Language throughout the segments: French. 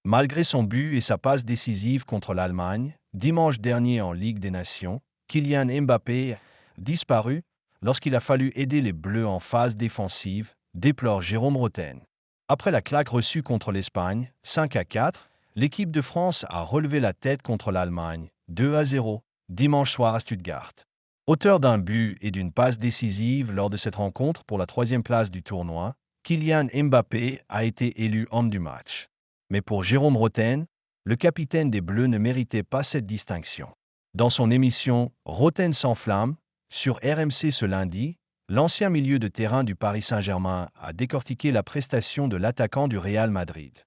Malgré son but et sa passe décisive contre l'Allemagne, dimanche dernier en Ligue des Nations, Kylian Mbappé a disparu lorsqu'il a fallu aider les Bleus en phase défensive, déplore Jérôme Rotten. Après la claque reçue contre l'Espagne, 5-4, l'équipe de France a relevé la tête contre l'Allemagne, 2-0, dimanche soir à Stuttgart. Auteur d'un but et d'une passe décisive lors de cette rencontre pour la troisième place du tournoi, Kylian Mbappé a été élu homme du match. Mais pour Jérôme Rotten, le capitaine des Bleus ne méritait pas cette distinction. Dans son émission Rotten s'enflamme, sur RMC ce lundi, l'ancien milieu de terrain du Paris Saint-Germain a décortiqué la prestation de l'attaquant du Real Madrid.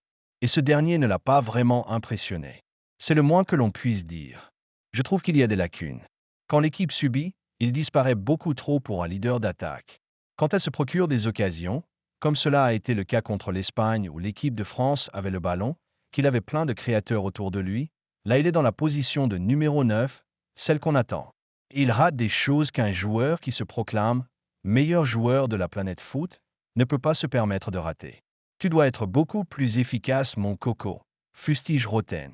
Et ce dernier ne l'a pas vraiment impressionné. C'est le moins que l'on puisse dire. Je trouve qu'il y a des lacunes. Quand l'équipe subit, il disparaît beaucoup trop pour un leader d'attaque. Quand elle se procure des occasions, comme cela a été le cas contre l'Espagne où l'équipe de France avait le ballon, qu'il avait plein de créateurs autour de lui, là il est dans la position de numéro 9, celle qu'on attend. Il rate des choses qu'un joueur qui se proclame meilleur joueur de la planète foot ne peut pas se permettre de rater. Tu dois être beaucoup plus efficace, mon coco, fustige Rotten.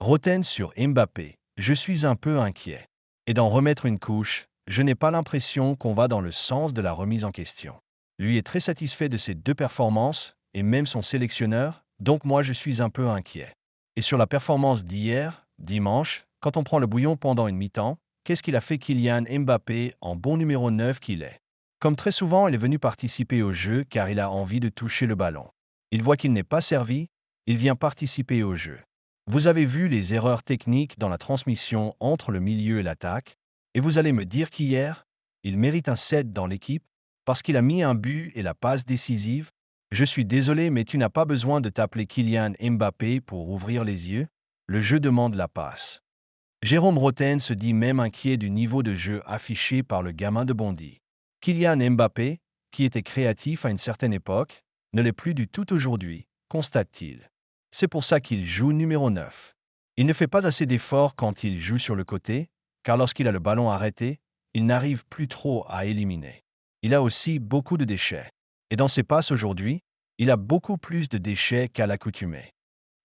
Rotten sur Mbappé, je suis un peu inquiet. Et d'en remettre une couche, je n'ai pas l'impression qu'on va dans le sens de la remise en question. Lui est très satisfait de ses deux performances, et même son sélectionneur, donc moi je suis un peu inquiet. Et sur la performance d'hier, dimanche, quand on prend le bouillon pendant une mi-temps, qu'est-ce qu'il a fait Kylian Mbappé en bon numéro 9 qu'il est? Comme très souvent, il est venu participer au jeu car il a envie de toucher le ballon. Il voit qu'il n'est pas servi, il vient participer au jeu. Vous avez vu les erreurs techniques dans la transmission entre le milieu et l'attaque, et vous allez me dire qu'hier, il mérite un 7 dans l'équipe, parce qu'il a mis un but et la passe décisive. Je suis désolé, mais tu n'as pas besoin de t'appeler Kylian Mbappé pour ouvrir les yeux. Le jeu demande la passe. Jérôme Rotten se dit même inquiet du niveau de jeu affiché par le gamin de Bondy. Kylian Mbappé, qui était créatif à une certaine époque, ne l'est plus du tout aujourd'hui, constate-t-il. C'est pour ça qu'il joue numéro 9. Il ne fait pas assez d'efforts quand il joue sur le côté, car lorsqu'il a le ballon arrêté, il n'arrive plus trop à éliminer. Il a aussi beaucoup de déchets. Et dans ses passes aujourd'hui, il a beaucoup plus de déchets qu'à l'accoutumée.